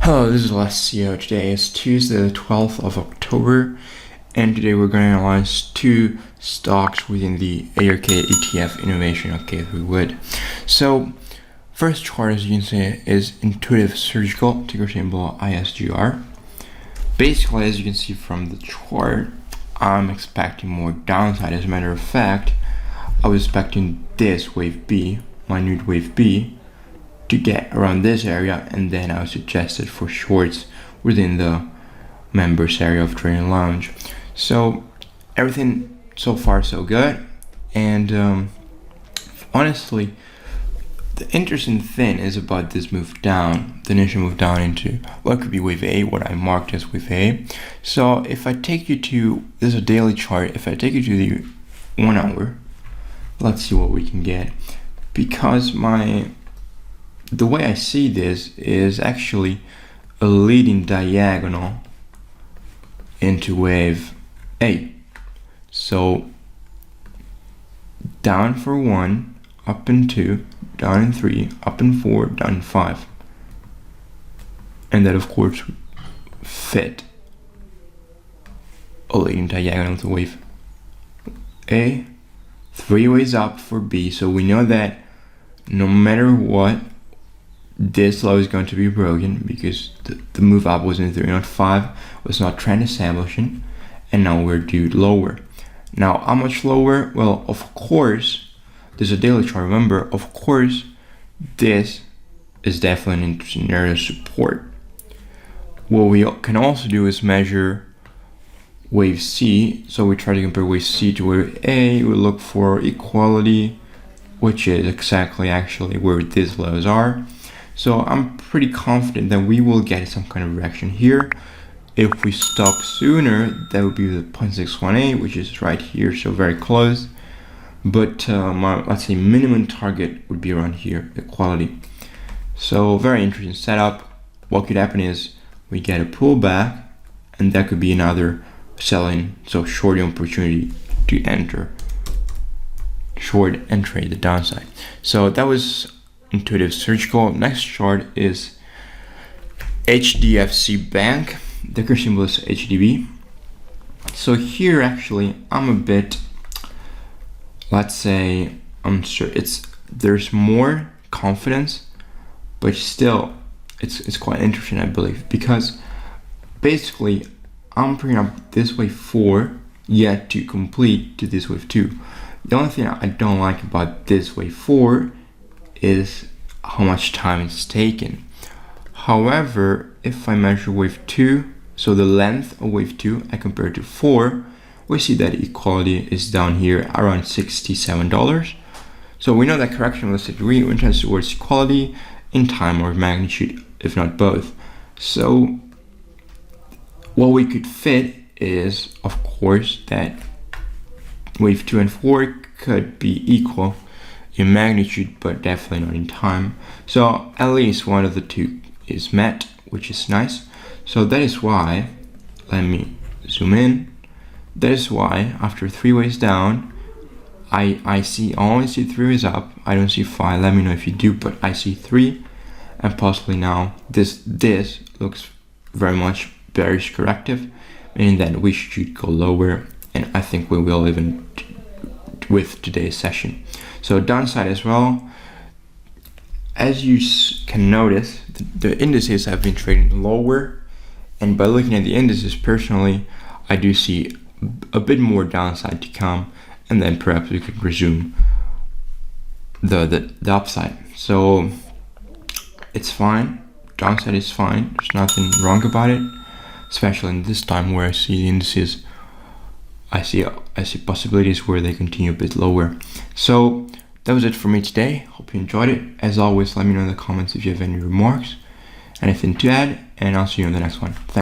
Hello, this is Alessio. Today is Tuesday, the 12th of October, and today we're going to analyze two stocks within the ARK ETF Innovation. Okay, if we would. So, first chart, as you can see, is Intuitive Surgical, ticker symbol ISGR. Basically, as you can see from the chart, I'm expecting more downside. As a matter of fact, I was expecting this wave B, minute wave B, to get around this area, and then I suggested for shorts within the members area of Trading Lounge. So everything so far so good, and honestly, the interesting thing is about this move down, the initial move down into what could be wave A, what I marked as wave A. So if I take you to, this is a daily chart, if I take you to the 1 hour, let's see what we can get, because the way I see this is actually a leading diagonal into wave A. So down for 1, up in 2, down in 3, up in 4, down in 5. And that of course fit a leading diagonal to wave A, 3 ways up for B. So we know that no matter what, this low is going to be broken because the move up was in 3, not 5, was not trend establishing, and now we're due lower. Now, how much lower? Well, of course, there's a daily chart. Remember, of course, this is definitely an interesting area of support. What we can also do is measure wave C. So we try to compare wave C to wave A. We look for equality, which is exactly actually where these lows are. So I'm pretty confident that we will get some kind of reaction here. If we stop sooner, that would be the 0.618, which is right here, so very close. But my, let's say, minimum target would be around here, equality. So very interesting setup. What could happen is we get a pullback, and that could be another selling, so shorting opportunity to enter, short and trade the downside. So that was Intuitive Surgical. Next chart is HDFC Bank. The ticker symbol is HDB. So here actually I'm a bit, let's say, I'm sure there's more confidence, but still it's quite interesting, I believe, because basically I'm bringing up this wave 4 yet to complete to this wave 2. The only thing I don't like about this wave 4 is how much time it's taken. However, if I measure wave 2, so the length of wave 2, I compare it to 4, we see that equality is down here around $67. So we know that correction was a degree when tends towards equality in time or magnitude, if not both. So what we could fit is, of course, that wave 2 and 4 could be equal in magnitude, but definitely not in time. So at least one of the two is met, which is nice. So that is why, let me zoom in. That is why after 3 ways down, I only see 3 ways up. I don't see 5. Let me know if you do, but I see 3, and possibly now this looks very much bearish corrective, meaning that we should go lower, and I think we will even with today's session. So downside as well, as you can notice, the indices have been trading lower, and by looking at the indices personally, I do see a bit more downside to come, and then perhaps we could resume the upside. So it's fine, downside is fine, there's nothing wrong about it, especially in this time where I see the indices, I see possibilities where they continue a bit lower. So that was it for me today. Hope you enjoyed it. As always, let me know in the comments if you have any remarks, anything to add, and I'll see you in the next one. Thanks.